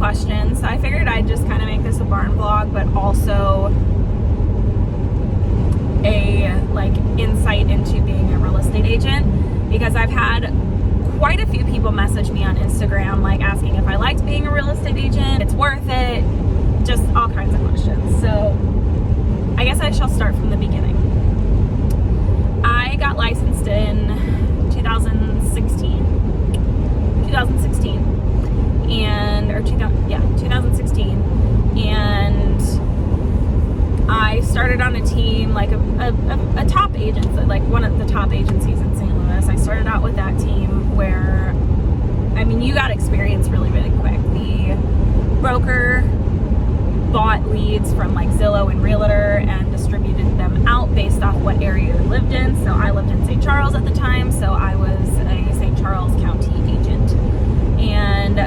questions. So I figured I'd just kind of make this a barn vlog, but also a like insight into being a real estate agent, because I've had quite a few people message me on Instagram like asking if I liked being a real estate agent, it's worth it, just all kinds of questions. So I guess I shall start from the beginning. I got licensed in 2016 and 2016, and I started on a team, like a top agency, like one of the top agencies in St. Louis. I started out with that team where, I mean, you got experience really, really quick. The broker bought leads from like Zillow and Realtor and distributed them out based off what area you lived in. So I lived in St. Charles at the time, so I was a St. Charles County agent. And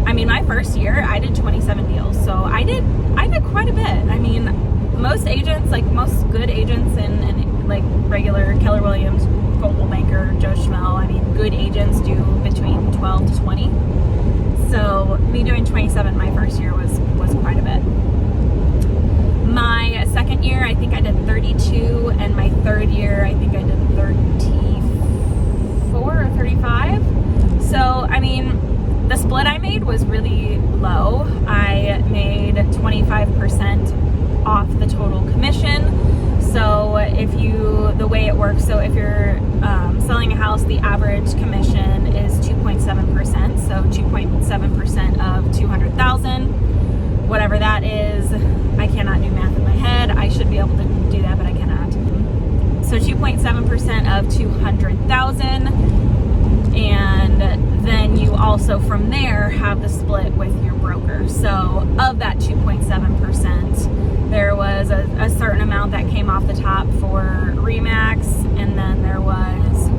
I mean, my first year I did 27 deals, so I did quite a bit. I mean, most agents, like most good agents in like regular Keller Williams, Goldwell Banker, Joe Schmo, I mean, good agents do between 12 to 20. So me doing 27 my first year was quite a bit. My second year, I think I did 32, and my third year, I think I did 34 or 35. So, I mean, the split I made was really low. I made 25% off the total commission. So the way it works, so if you're selling a house, the average commission is 2.7%. So 2.7% of 200,000, whatever that is. I cannot do math in my head. I should be able to do that, but I cannot. So 2.7% of 200,000, and then you also from there have the split with your broker. So of that 2.7%, there was a certain amount that came off the top for Remax, and then there was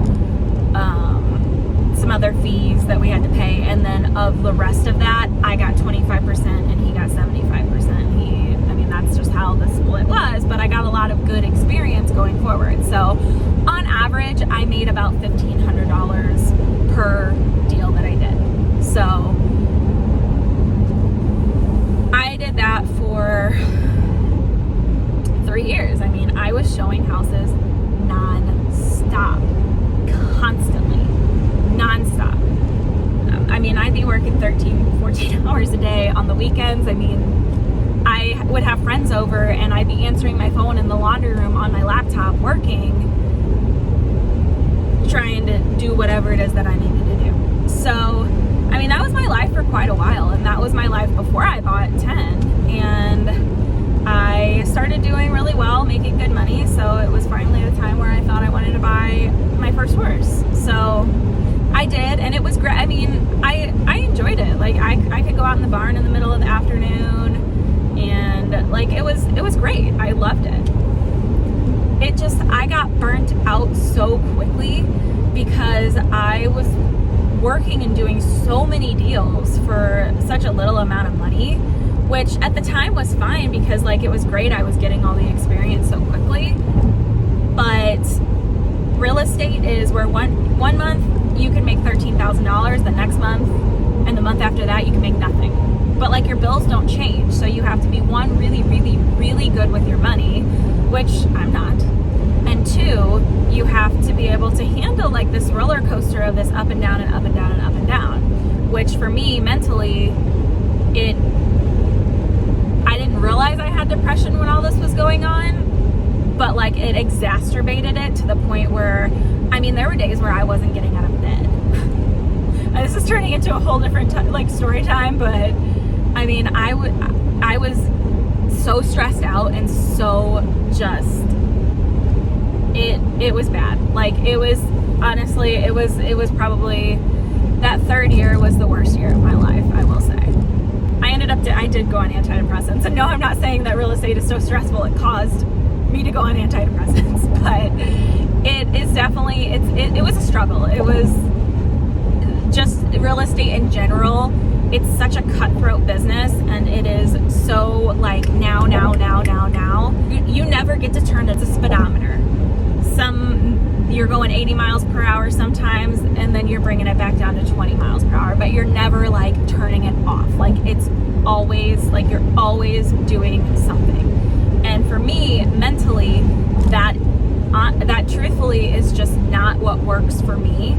some other fees that we had to pay, and then of the rest of that, I got 25% and he got 75%. I mean, that's just how the split was, but I got a lot of good experience going forward. So on average, I made about $1,500 per deal that I did. So I did that for 3 years. I mean, I was showing houses non-stop, constantly, non-stop. I mean, I'd be working 13, 14 hours a day on the weekends. I mean, I would have friends over and I'd be answering my phone in the laundry room on my laptop working, trying to do whatever it is that I needed to do. So, I mean, that was my life for quite a while, and that was my life before I bought 10. And I started doing really well, making good money, so it was finally the time where I thought I wanted to buy my first horse. So I did, and it was great. I mean, I enjoyed it. Like, I could go out in the barn in the middle of the afternoon, and like it was great. I loved it. I got burnt out so quickly because I was working and doing so many deals for such a little amount of money, which at the time was fine because like it was great. I was getting all the experience so quickly. But real estate is where one month you can make $13,000, the next month and the month after that you can make nothing. But like your bills don't change, so you have to be one, really, really, really good with your money, which I'm not. And two, you have to be able to handle like this roller coaster of this up and down and up and down and up and down, which for me mentally, I didn't realize I had depression when all this was going on, but like it exacerbated it to the point where, I mean, there were days where I wasn't getting out of bed. This is turning into a whole different like story time, but I mean, I was so stressed out and so just, it was bad. Like it was, honestly, it was probably, that third year was the worst year of my life, I will say. I did go on antidepressants, and no, I'm not saying that real estate is so stressful it caused me to go on antidepressants, but it is definitely, it was a struggle. It was just real estate in general. It's such a cutthroat business, and it is so like now. You never get to turn it. It's a speedometer. You're going 80 miles per hour sometimes, and then you're bringing it back down to 20 miles per hour. But you're never like turning it off. Like it's always like you're always doing something. And for me, mentally, that truthfully is just not what works for me.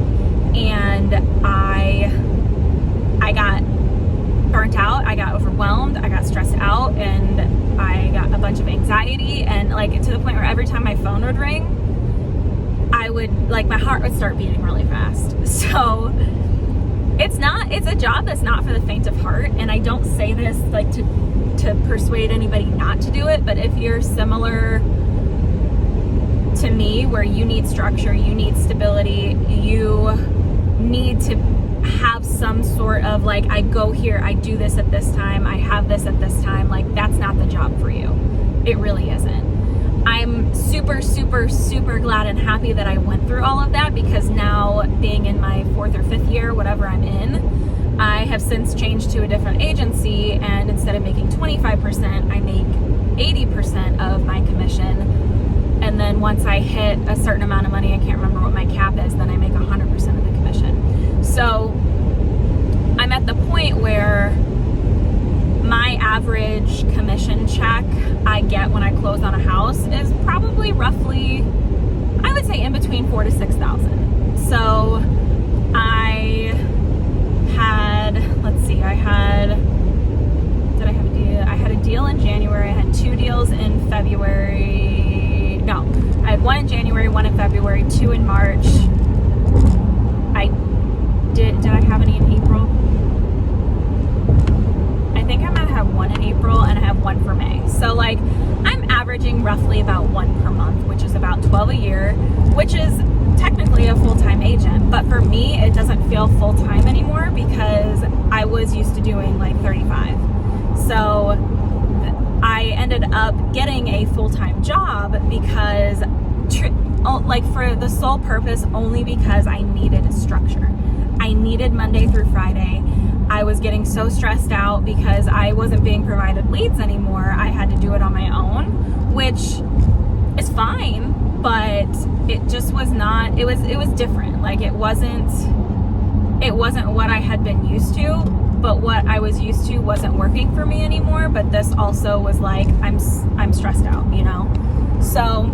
And I got burnt out, I got overwhelmed, I got stressed out, and I got a bunch of anxiety, and like to the point where every time my phone would ring, I would like my heart would start beating really fast. So it's a job that's not for the faint of heart. And I don't say this like to persuade anybody not to do it, but if you're similar to me, where you need structure, you need stability, you need to have some sort of like, I go here, I do this at this time, I have this at this time, like that's not the job for you. It really isn't. I'm super, super, super glad and happy that I went through all of that, because now being in my 4th or 5th year, whatever I'm in, I have since changed to a different agency, and instead of making 25%, I make 80% of my commission. And then once I hit a certain amount of money, I can't remember what my cap is, then I make 100% of the commission. So I'm at the point where my average commission check I get when I close on a house is probably roughly, I would say in between $4,000 to $6,000. So I had a deal in January. I had 2 deals in February. No, I had 1 in January, 1 in February, 2 in March. Did I have any in April? I think I might have 1 in April, and I have 1 for May. So like I'm averaging roughly about 1 per month, which is about 12 a year, which is technically a full-time agent. But for me, it doesn't feel full-time anymore, because I was used to doing like 35. So I ended up getting a full-time job because like for the sole purpose only because I needed a structure. I needed Monday through Friday. I was getting so stressed out because I wasn't being provided leads anymore. I had to do it on my own, which is fine, but it just was not, it was different. Like it wasn't what I had been used to, but what I was used to wasn't working for me anymore. But this also was like, I'm stressed out, you know? So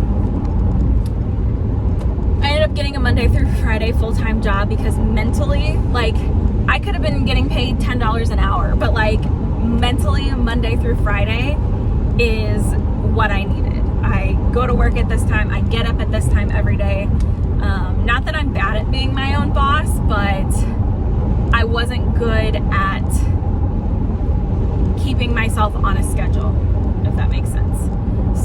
I ended up getting a Monday through Friday full-time job, because mentally, like I could have been getting paid $10 an hour, but like mentally Monday through Friday is what I needed. I go to work at this time, I get up at this time every day. Not that I'm bad at being my own boss, but I wasn't good at keeping myself on a schedule, if that makes sense.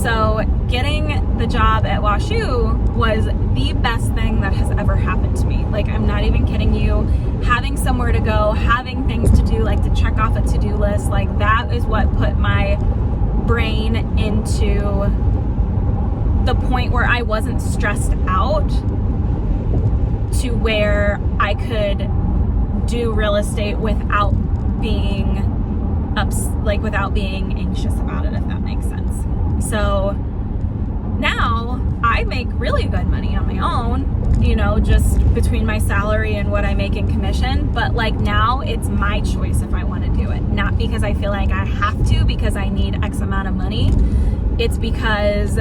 So getting the job at WashU was the best thing that has ever happened to me. Like, I'm not even kidding you. Having somewhere to go, having things to do, like to check off a to-do list, like that is what put my brain into the point where I wasn't stressed out to where I could do real estate without being without being anxious about it, if that makes sense. So now I make really good money on my own, you know, just between my salary and what I make in commission. But like now it's my choice if I want to do it, not because I feel like I have to because I need X amount of money. It's because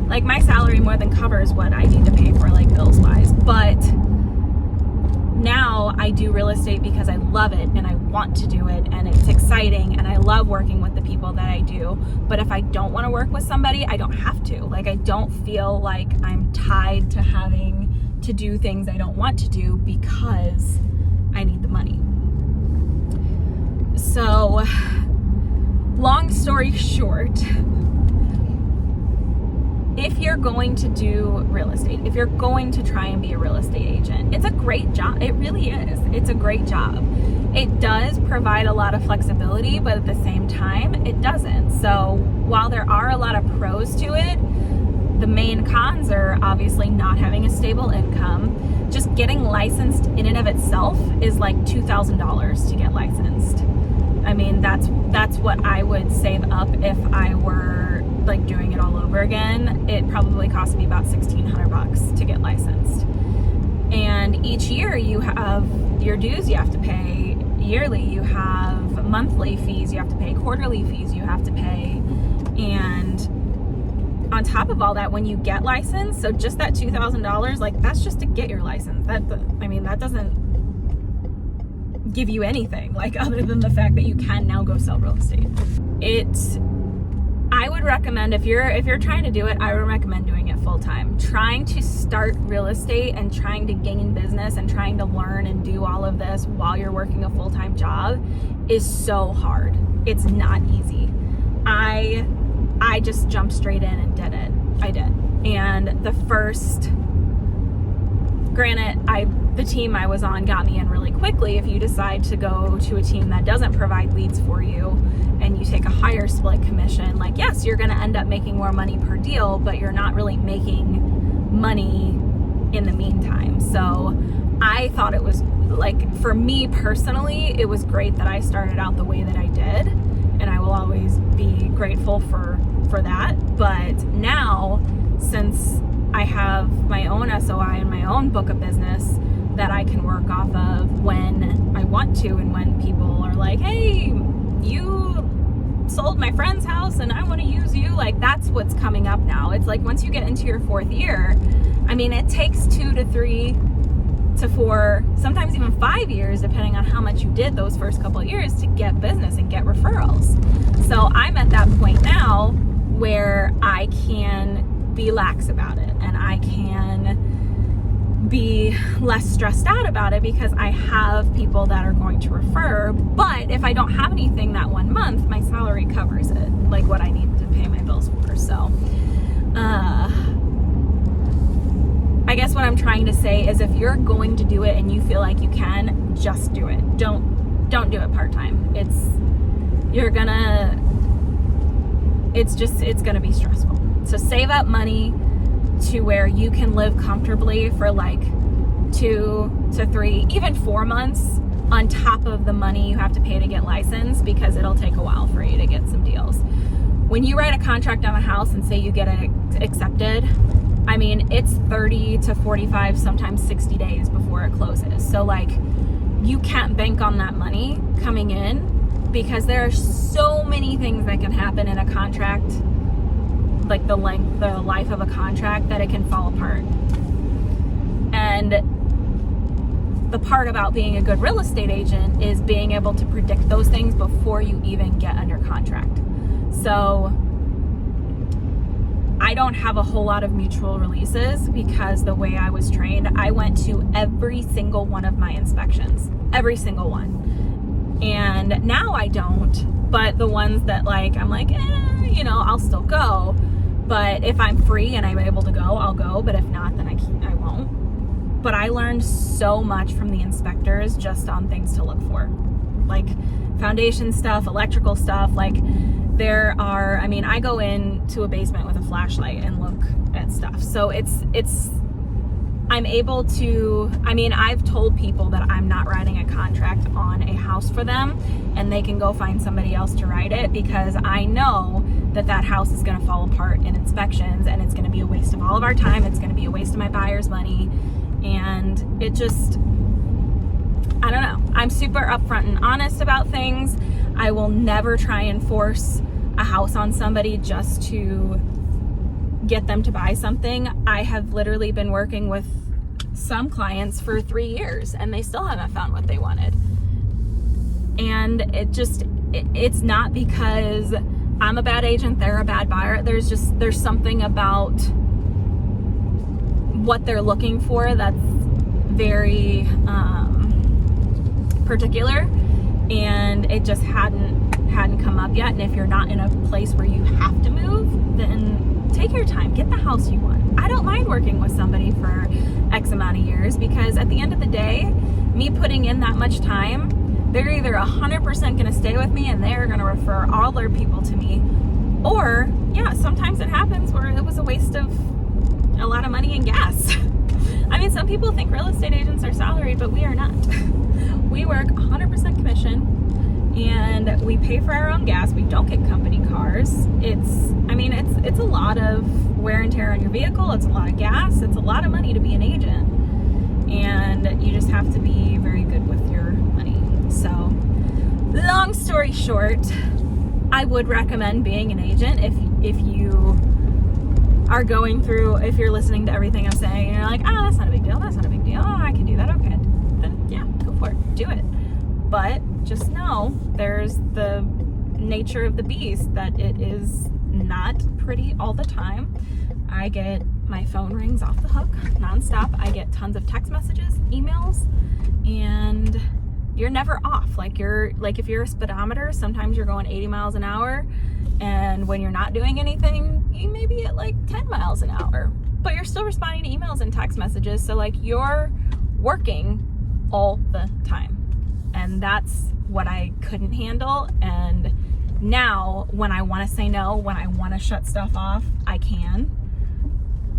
like my salary more than covers what I need to pay for like bills wise. But now I do real estate because I love it and I want to do it and it's exciting and I love working with the people that I do. But if I don't want to work with somebody, I don't have to. Like, I don't feel like I'm tied to having to do things I don't want to do because I need the money. So, long story short, if you're going to do real estate, if you're going to try and be a real estate agent, it's a great job. It really is. It's a great job. It does provide a lot of flexibility, but at the same time, it doesn't. So while there are a lot of pros to it, the main cons are obviously not having a stable income. Just getting licensed in and of itself is like $2,000 to get licensed. I mean, that's what I would save up if I were like doing it all over again. It probably cost me about $1,600 to get licensed. And each year you have your dues you have to pay. yearly, you have monthly fees, you have to pay quarterly fees, you have to pay. And on top of all that, when you get licensed, so just that $2,000, like that's just to get your license. That doesn't give you anything, like other than the fact that you can now go sell real estate. I would recommend, if you're trying to do it, I would recommend doing it full time. Trying to start real estate and trying to gain business and trying to learn and do all of this while you're working a full-time job is so hard. It's not easy. I just jumped straight in and did it. I did. And granted, the team I was on got me in really quickly. If you decide to go to a team that doesn't provide leads for you and you take a higher split commission, like yes, you're going to end up making more money per deal, but you're not really making money in the meantime. So I thought it was, like, for me personally, it was great that I started out the way that I did, and I will always be grateful for that. But now, since I have my own SOI and my own book of business that I can work off of when I want to, and when people are like, hey, you sold my friend's house and I want to use you, like that's what's coming up now. It's like once you get into your 4th year, I mean, it takes 2 to 3 to 4, sometimes even 5 years, depending on how much you did those first couple of years, to get business and get referrals. So I'm at that point now where I can be lax about it and I can be less stressed out about it because I have people that are going to refer. But if I don't have anything that 1 month, my salary covers it, like what I need to pay my bills for. So I guess what I'm trying to say is, if you're going to do it and you feel like you can, just do it. Don't do it part-time. It's gonna be stressful. So save up money to where you can live comfortably for like 2 to 3, even 4 months on top of the money you have to pay to get licensed, because it'll take a while for you to get some deals. When you write a contract on a house and say you get it accepted, I mean, it's 30 to 45, sometimes 60 days before it closes. So like, you can't bank on that money coming in, because there are so many things that can happen in a contract, like the life of a contract, that it can fall apart. And the part about being a good real estate agent is being able to predict those things before you even get under contract. So I don't have a whole lot of mutual releases, because the way I was trained, I went to every single one of my inspections, every single one. And now I don't, but the ones that like, I'm like, I'll still go. But if I'm free and I'm able to go, I'll go. But if not, then I won't. But I learned so much from the inspectors just on things to look for, like foundation stuff, electrical stuff. Like I go into a basement with a flashlight and look at stuff. So I'm able to, I've told people that I'm not writing a contract on a house for them, and they can go find somebody else to write it, because I know that house is going to fall apart in inspections, and it's going to be a waste of all of our time. It's going to be a waste of my buyer's money. And it just, I don't know. I'm super upfront and honest about things. I will never try and force a house on somebody just to get them to buy something. I have literally been working with some clients for 3 years and they still haven't found what they wanted. And it's not because I'm a bad agent, they're a bad buyer. There's something about what they're looking for that's very particular, and it just hadn't come up yet. And if you're not in a place where you have to move, then take your time, get the house you want. I don't mind working with somebody for X amount of years, because at the end of the day, me putting in that much time, they're either 100% going to stay with me and they're going to refer all their people to me, or sometimes it happens where it was a waste of a lot of money and gas. Some people think real estate agents are salaried, but we are not. We work 100% commission, and we pay for our own gas. We don't get company cars. It's a lot of wear and tear on your vehicle. It's a lot of gas. It's a lot of money to be an agent, and you just have to be very good with your money. So story short, I would recommend being an agent if you are going through, if you're listening to everything I'm saying and you're like, oh, that's not a big deal, that's not a big deal, oh, I can do that, okay, then yeah, go for it, do it. But just know there's the nature of the beast, that it is not pretty all the time. My phone rings off the hook nonstop. I get tons of text messages, emails, and you're never off. Like if you're a speedometer, sometimes you're going 80 miles an hour, and when you're not doing anything, you may be at like 10 miles an hour, but you're still responding to emails and text messages. So like you're working all the time, and that's what I couldn't handle. And now when I want to say no, when I want to shut stuff off, I can,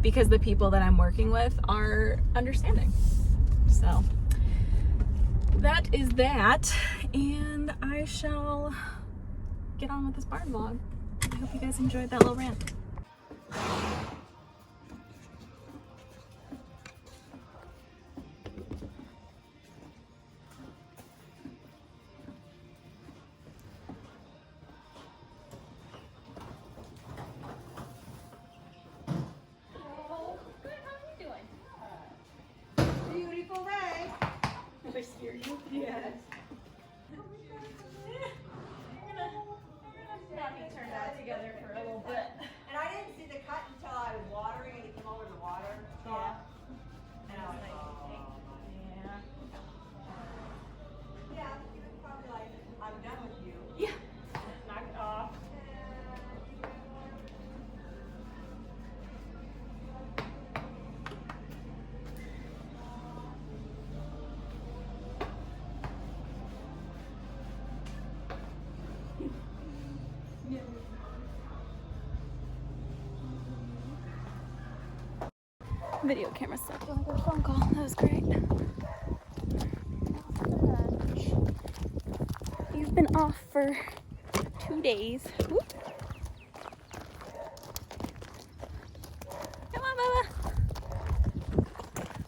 because the people that I'm working with are understanding. So that is that, and I shall get on with this barn vlog. I hope you guys enjoyed that little rant. Beautiful day. Did I scare you? Yes. We're gonna have you turn that together for a little bit. And I didn't see the cut until I was watering and he came over the water. Yeah. And I was like, oh, Yeah. yeah, he was probably like, I'm done with you. Yeah. Knock it off. Video camera stuck when I got a phone call. That was great. You've been off for 2 days. Whoop. Come on, Bubba.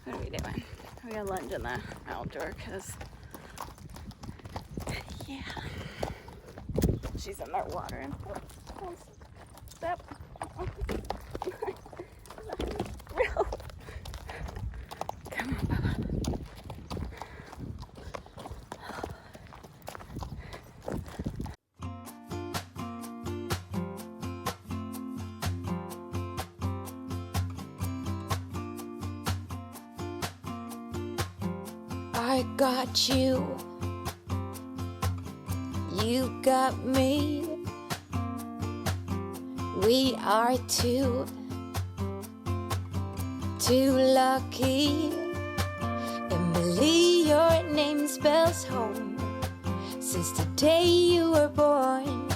What are we doing? We got lunch in the outdoor because, yeah, she's in there watering. Step. Real. Come on, Bubba. I got you, you got me. We are two lucky. Emily, your name spells home. Since the day you were born,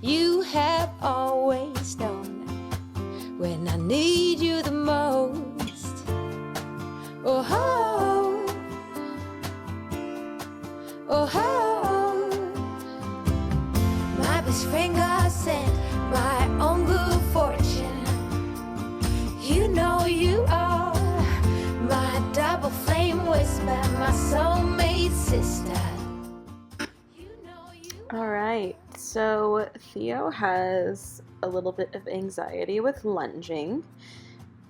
you have always known when I need you the most. Oh, oh, oh, oh. My best friend God sent my own good fortune. You know you are my double flame whisper, my soulmate sister. All right, so Theo has a little bit of anxiety with lunging,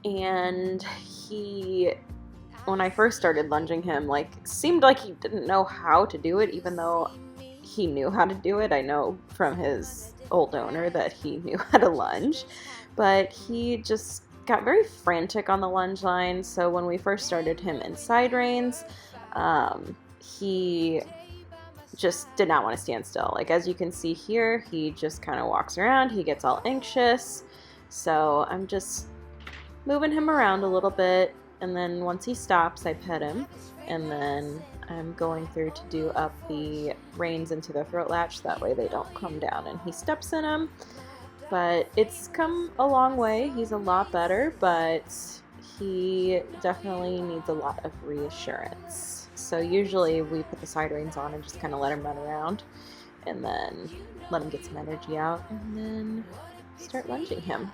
and when I first started lunging him, seemed like he didn't know how to do it, even though he knew how to do it. I know from his old owner that he knew how to lunge, but he just got very frantic on the lunge line. So when we first started him in side reins, he just did not want to stand still. Like, as you can see here, he just kind of walks around, he gets all anxious. So I'm just moving him around a little bit, and then once he stops, I pet him, and then I'm going through to do up the reins into the throat latch, that way they don't come down and he steps in them. But it's come a long way. He's a lot better, but he definitely needs a lot of reassurance. So usually we put the side reins on and just kind of let him run around, and then let him get some energy out, and then start lunging him.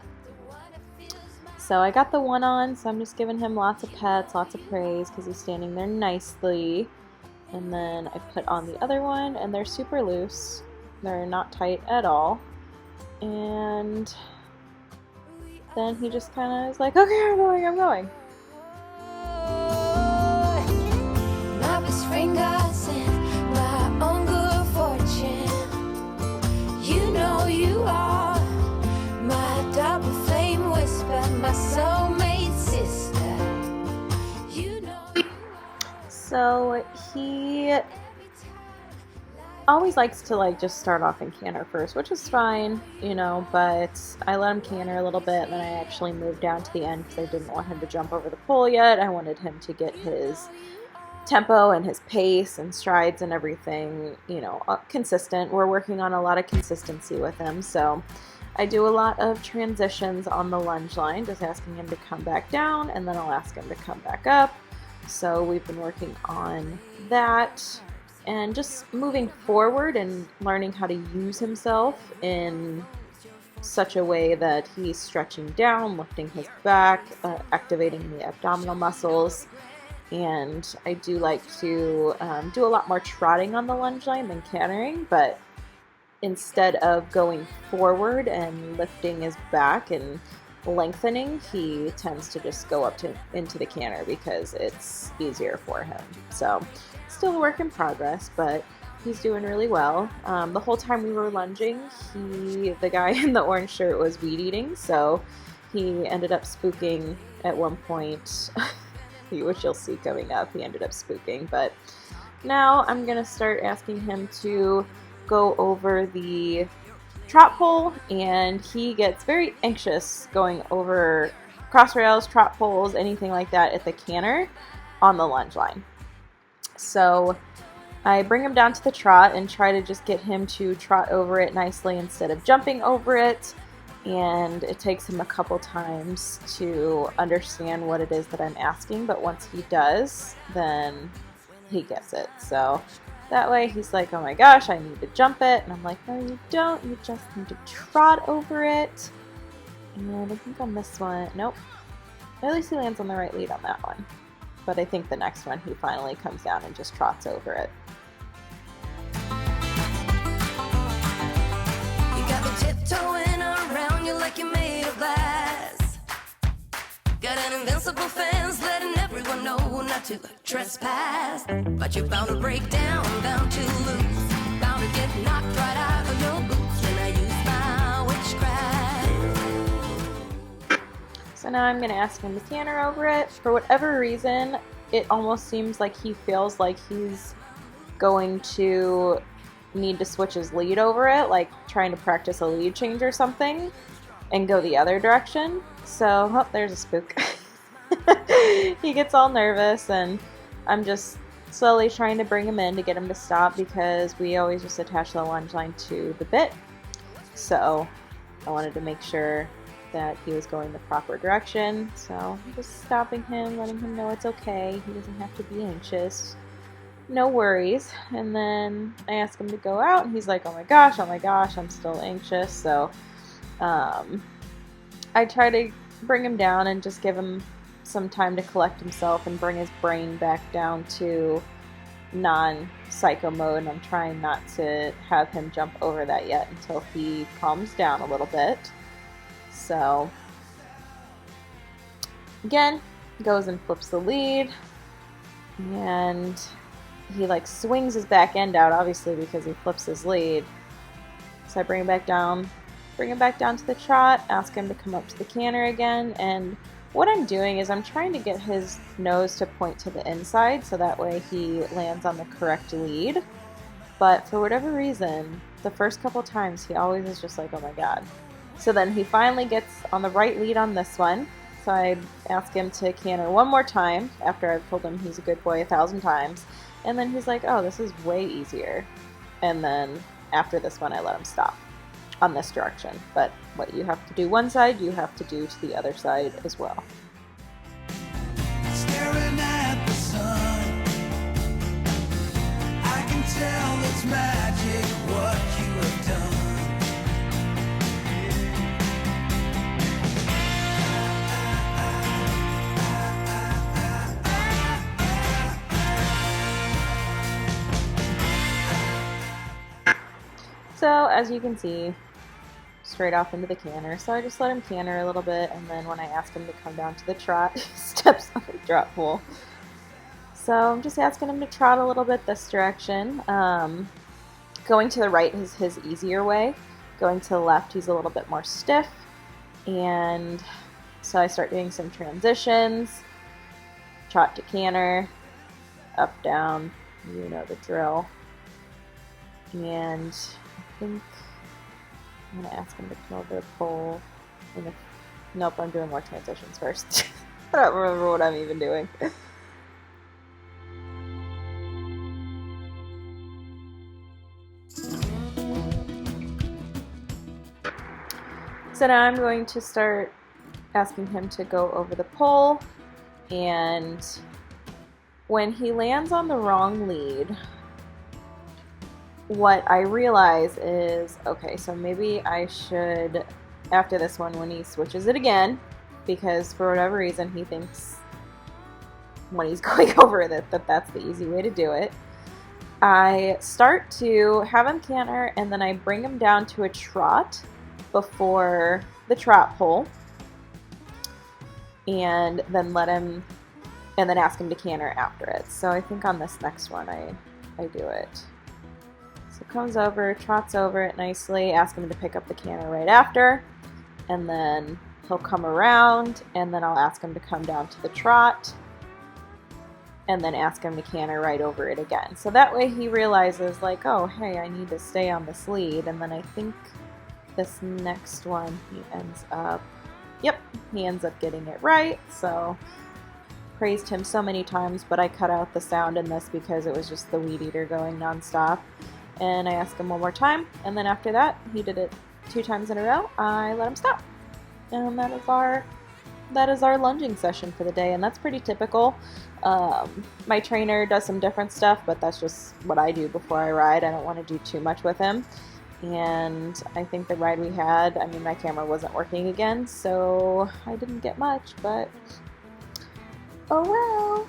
So I got the one on, so I'm just giving him lots of pets, lots of praise, because he's standing there nicely. And then I put on the other one, and they're super loose. They're not tight at all. And then he just kind of is like, okay, I'm going. My best friend got sent my own good fortune. You know you are my double flame whisper, my soulmate sister. You know you are. So he always likes to like just start off in canter first, which is fine, you know, but I let him canter a little bit, and then I actually moved down to the end because I didn't want him to jump over the pole yet. I wanted him to get his tempo and his pace and strides and everything, you know, consistent. We're working on a lot of consistency with him, so I do a lot of transitions on the lunge line, just asking him to come back down, and then I'll ask him to come back up. So we've been working on that and just moving forward and learning how to use himself in such a way that he's stretching down, lifting his back, activating the abdominal muscles. And I do like to do a lot more trotting on the lunge line than cantering, but instead of going forward and lifting his back and lengthening, he tends to just go up into the canter because it's easier for him. So still a work in progress, but he's doing really well. The whole time we were lunging, the guy in the orange shirt was weed eating, so he ended up spooking at one point, which you'll see coming up. He ended up spooking, but now I'm gonna start asking him to go over the trot pole, and he gets very anxious going over cross rails, trot poles, anything like that at the canter on the lunge line. So I bring him down to the trot and try to just get him to trot over it nicely instead of jumping over it, and it takes him a couple times to understand what it is that I'm asking, but once he does, then he gets it. So that way he's like, oh my gosh, I need to jump it. And I'm like, no, you don't. You just need to trot over it. And I think on this one, nope. At least he lands on the right lead on that one. But I think the next one he finally comes down and just trots over it. You got me tiptoeing around you like you're made of glass. Got an invincible fence letting everyone know not to trespass. But you're bound to break down, bound to lose, bound to get knocked right out of your boots when I use my witchcraft. So now I'm going to ask him to canter over it. For whatever reason, it almost seems like he feels like he's going to need to switch his lead over it, like trying to practice a lead change or something, and go the other direction. So, oh, there's a spook. He gets all nervous, and I'm just slowly trying to bring him in to get him to stop, because we always just attach the lunge line to the bit. So I wanted to make sure that he was going the proper direction. So I'm just stopping him, letting him know it's okay. He doesn't have to be anxious. No worries. And then I ask him to go out, and he's like, oh my gosh, I'm still anxious. So I try to bring him down and just give him some time to collect himself and bring his brain back down to non-psycho mode. And I'm trying not to have him jump over that yet until he calms down a little bit. So again, goes and flips the lead, and he like swings his back end out, obviously because he flips his lead. So I bring him back down to the trot, ask him to come up to the canter again, and what I'm doing is I'm trying to get his nose to point to the inside so that way he lands on the correct lead. But for whatever reason, the first couple times he always is just like, oh my god. So then he finally gets on the right lead on this one. So I ask him to canter one more time after I've told him he's a good boy 1,000 times. And then he's like, oh, this is way easier. And then after this one, I let him stop on this direction. But what you have to do one side, you have to do to the other side as well. Staring at the sun, I can tell it's magic what you have done. So as you can see, straight off into the canter. So I just let him canter a little bit, and then when I ask him to come down to the trot, he steps on the drop pole. So I'm just asking him to trot a little bit this direction. Going to the right is his easier way. Going to the left, he's a little bit more stiff. And so I start doing some transitions. Trot to canter, up, down, you know the drill. And I think I'm going to ask him to come over the pole. Nope, I'm doing more transitions first. I don't remember what I'm even doing. So now I'm going to start asking him to go over the pole, and when he lands on the wrong lead, what I realize is, okay, so maybe I should, after this one, when he switches it again, because for whatever reason he thinks when he's going over it that that's the easy way to do it, I start to have him canter, and then I bring him down to a trot before the trot pole, and then then ask him to canter after it. So I think on this next one I do it. So comes over, trots over it nicely, ask him to pick up the canter right after, and then he'll come around, and then I'll ask him to come down to the trot, and then ask him to canter right over it again. So that way he realizes, like, oh, hey, I need to stay on this lead. And then I think this next one he ends up getting it right. So praised him so many times, but I cut out the sound in this because it was just the weed eater going nonstop. And I asked him one more time, and then after that, he did it 2 times in a row. I let him stop. And that is our lunging session for the day, and that's pretty typical. My trainer does some different stuff, but that's just what I do before I ride. I don't want to do too much with him. And I think the ride we had, I mean, my camera wasn't working again, so I didn't get much, but oh well.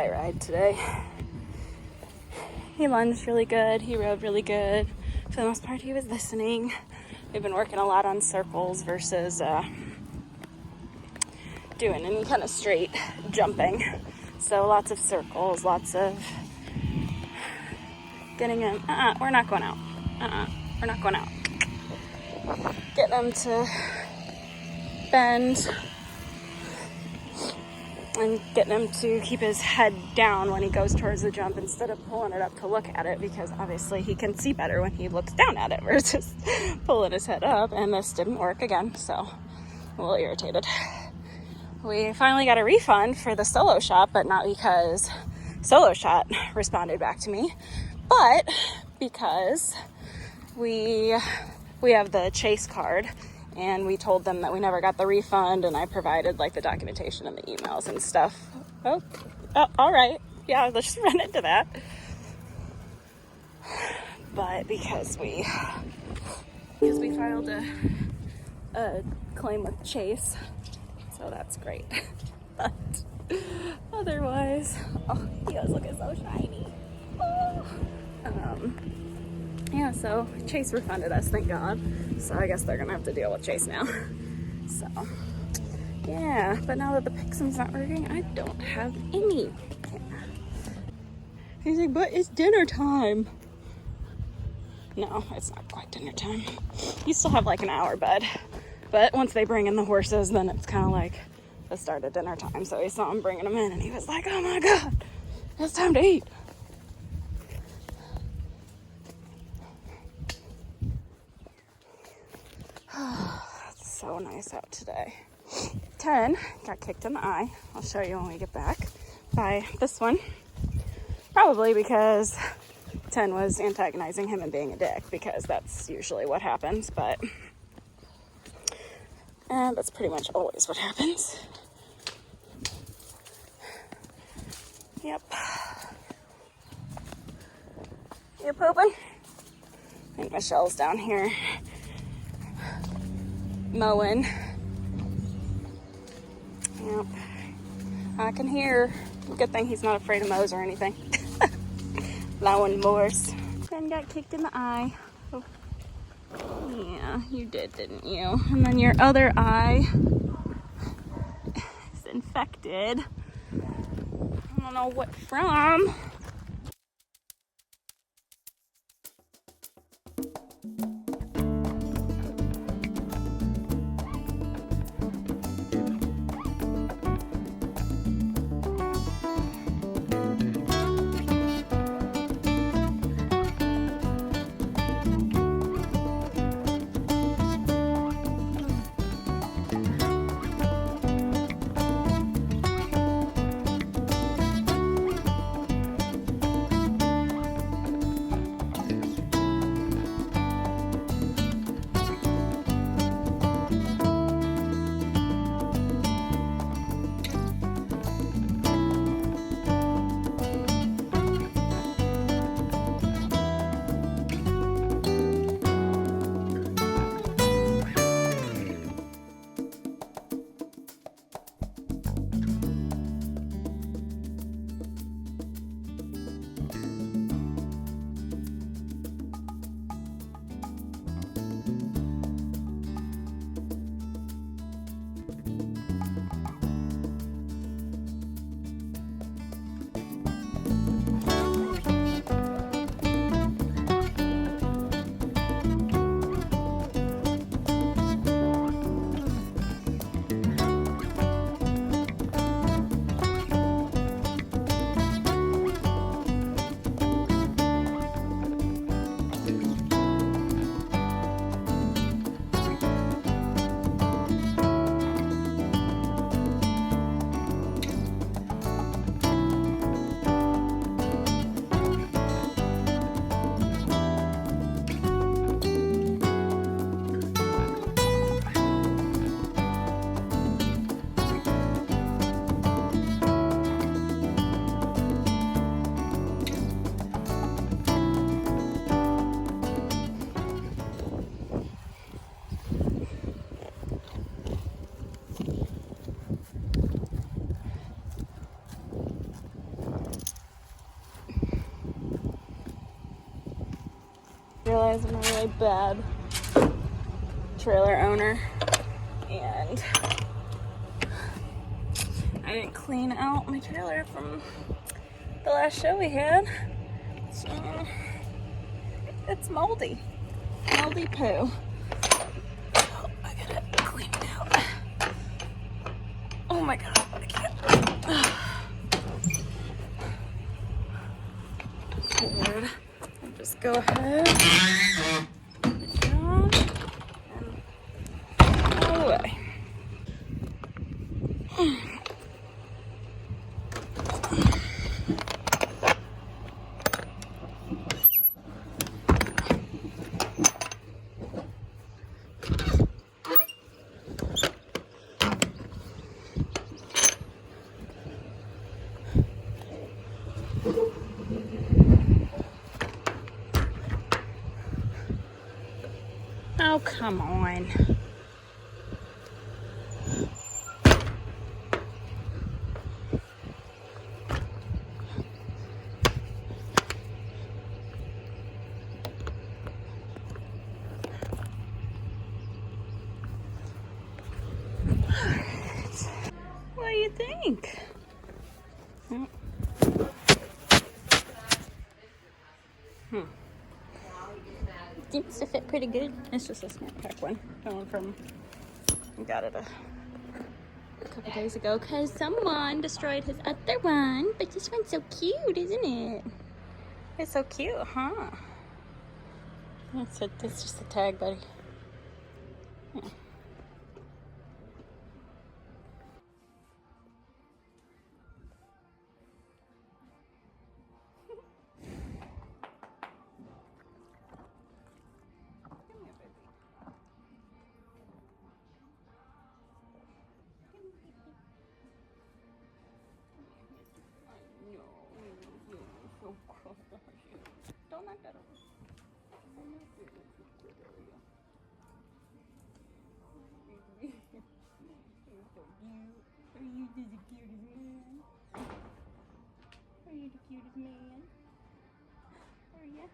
bike ride today. He lunged really good, he rode really good. For the most part, he was listening. We've been working a lot on circles versus doing any kind of straight jumping. So lots of circles, lots of getting him, we're not going out. We're not going out. Getting him to bend and getting him to keep his head down when he goes towards the jump instead of pulling it up to look at it, because obviously he can see better when he looks down at it versus pulling his head up. And this didn't work again, so I'm a little irritated. We finally got a refund for the solo shot, but not because Solo Shot responded back to me, but because we have the Chase card, and we told them that we never got the refund, and I provided like the documentation and the emails and stuff. Oh, all right. Yeah, let's just run into that. But because we filed a claim with Chase, so that's great. But otherwise, oh, he was looking so shiny. Oh. Yeah, so Chase refunded us, thank God. So I guess they're gonna have to deal with Chase now. So, yeah, but now that the Pixum's not working, I don't have any. Yeah. He's like, but it's dinner time. No, it's not quite dinner time. You still have like an hour, bud. But once they bring in the horses, then it's kind of like the start of dinner time. So he saw him bringing them in, and he was like, oh my God, it's time to eat. It's so nice out today. 10 got kicked in the eye. I'll show you when we get back. By this one. Probably because 10 was antagonizing him and being a dick, because that's usually what happens, but that's pretty much always what happens. Yep. You pooping? I think Michelle's down here mowing. Yep. I can hear. Good thing he's not afraid of mows or anything. Lawn mowers. Then got kicked in the eye. Oh. Yeah, you did, didn't you? And then your other eye is infected. I don't know what from. guys, I'm a really bad trailer owner, and I didn't clean out my trailer from the last show we had, so it's moldy poo. Oh, I gotta clean it out. Oh my god, I can't. Weird. I'll just go ahead, put it down, and all the way. Oh, come on. What do you think? Seems to fit pretty good. It's just a Smart Pack one. That one from, I got it a couple days ago because someone destroyed his other one. But this one's so cute, isn't it? It's so cute, huh? That's just a tag, buddy. Yeah. Don't knock that over. Are you the cutest man? Are you the cutest man? Are you?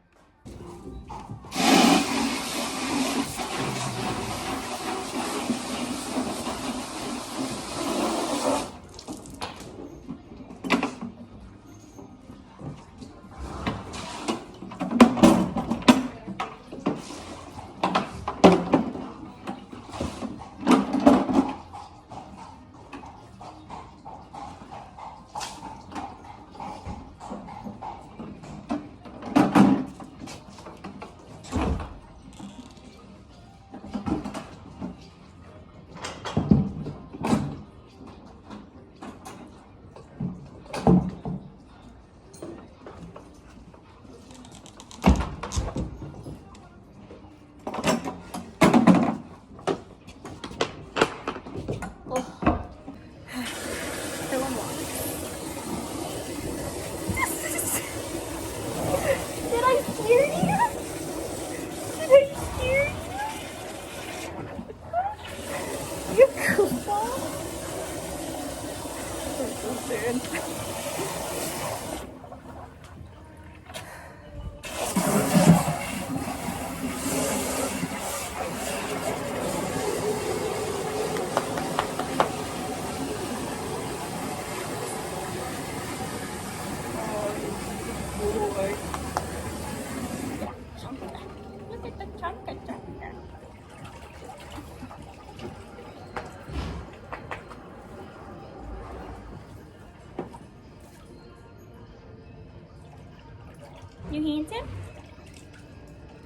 You handsome?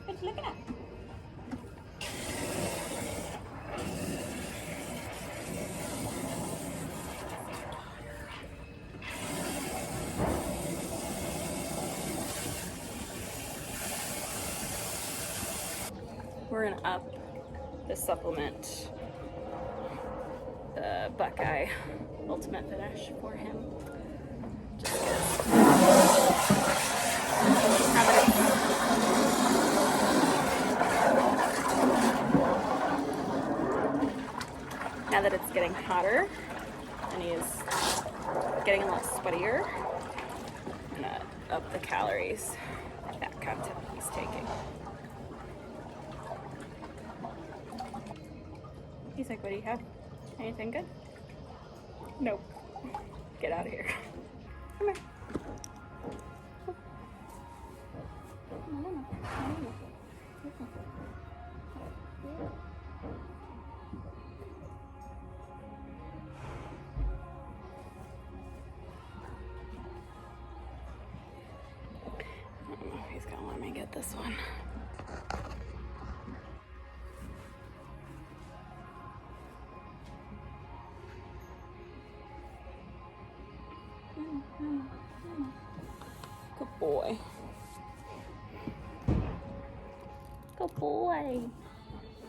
What you looking at? We're gonna up the supplement, the Buckeye Ultimate Finish for him. Now that it's getting hotter and he is getting a little sweatier, I'm gonna up the calories, that content he's taking. He's like, what do you have? Anything good? Nope. Get out of here. Come here. I don't know if he's gonna let me get this one. Good boy. Good boy.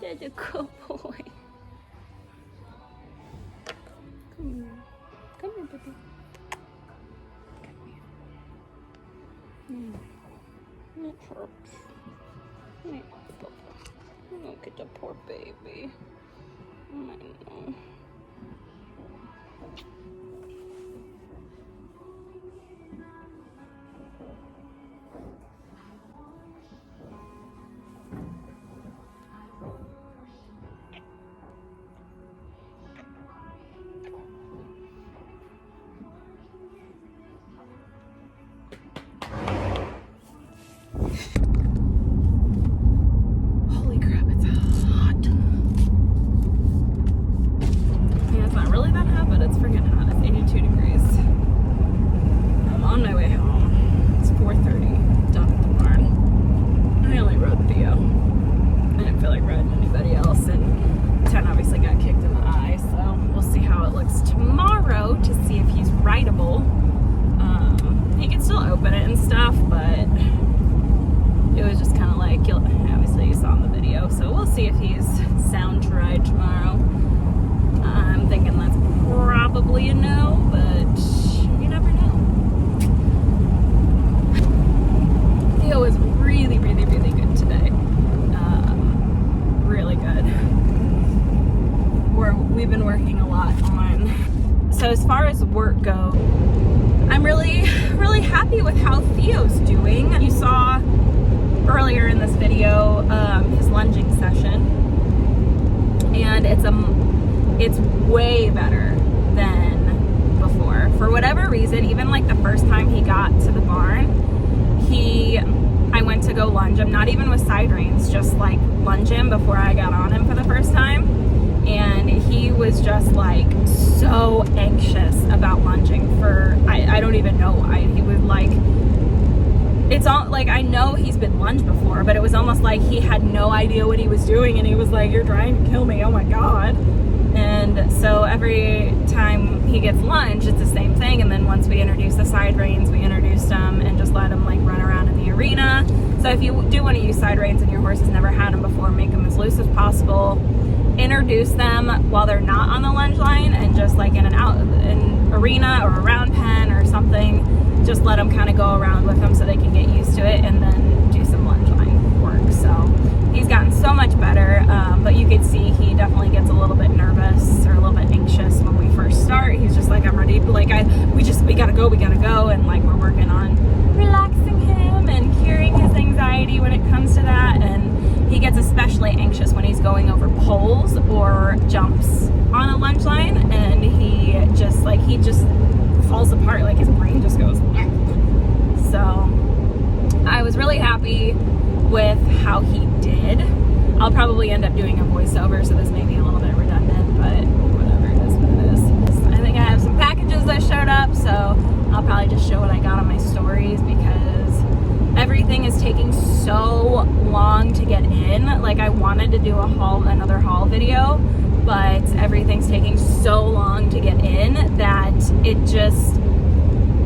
That's a good boy. Come here. Come here, baby. Come here. It hurts. Look at the poor baby. I know. Holy crap, it's hot. Yeah, it's not really that hot, but it's freaking hot. It's 82 degrees. I'm on my way home. It's 4:30. Done at the barn. I only rode Theo. I didn't feel like riding anybody else, and 10 obviously got kicked in the eye, so we'll see how it looks tomorrow to see if he's rideable. He can still open it and stuff, but it was just kind of like, obviously you saw in the video, so we'll see if he's sound to ride tomorrow. I'm thinking that's probably a no, but you never know. Theo was really, really, really good today. Really good. We've been working a lot on. So as far as work goes, I'm really, really happy with how Theo's doing. You saw earlier in this video his lunging session, and it's way better than before. For whatever reason, even like the first time he got to the barn, I went to go lunge him, not even with side reins, just like lunge him before I got on him for the first time. And he was just like so anxious about lunging for, I don't even know why. He was like, it's all like, I know he's been lunged before, but it was almost like he had no idea what he was doing, and he was like, you're trying to kill me, oh my God. And so every time he gets lunged, it's the same thing. And then once we introduced the side reins, we introduced them and just let him like run around in the arena. So if you do want to use side reins and your horse has never had them before, make them as loose as possible. Introduce them while they're not on the lunge line, and just like in an arena or a round pen or something, just let them kind of go around with them so they can get used to it, and then do some lunge line work. So he's gotten so much better, but you could see he definitely gets a little bit nervous or a little bit anxious when we first start. He's just like, I'm ready, like we gotta go, and like we're working on relaxing him and curing his anxiety when it comes to that. And he gets especially anxious when he's going over poles or jumps on a lunge line, and he just falls apart, like his brain just goes. So I was really happy with how he did. I'll probably end up doing a voiceover, so this may be a little bit redundant, but whatever, it is what it is. I think I have some packages that showed up, so I'll probably just show what I got on my stories, because everything is taking so long to get in. Like, I wanted to do another haul video, but everything's taking so long to get in that it just,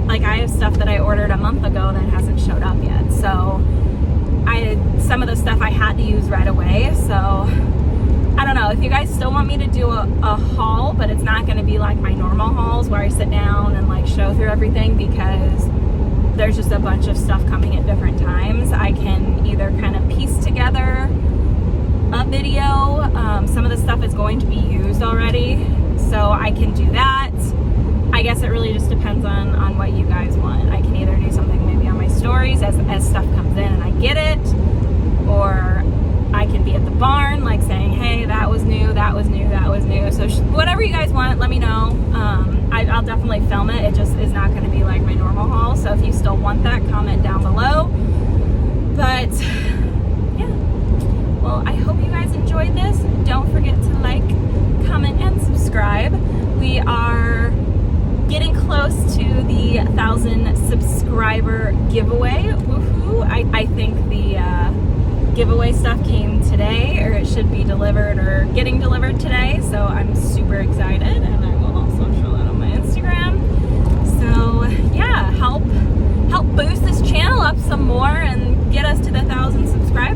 like, I have stuff that I ordered a month ago that hasn't showed up yet. So some of the stuff I had to use right away. So I don't know if you guys still want me to do a haul, but it's not going to be like my normal hauls where I sit down and like show through everything, because there's just a bunch of stuff coming at different times. I can either kind of piece together a video. Some of the stuff is going to be used already, so I can do that. I guess it really just depends on what you guys want. I can either do something maybe on my stories as stuff comes in and I get it, or I can be at the barn like saying, hey, that was new, that was new, that was whatever you guys want, let me know. I'll definitely film it. It just is not going to be like my normal haul. So if you still want that, comment down below. But yeah, well, I hope you guys enjoyed this. Don't forget to like, comment, and subscribe. We are getting close to the 1,000 subscriber giveaway. Woohoo! I think the giveaway stuff came today, or it should be delivered or getting delivered today, so I'm super excited, and I will also show that on my Instagram. So yeah, help boost this channel up some more and get us to the 1,000 subscribers.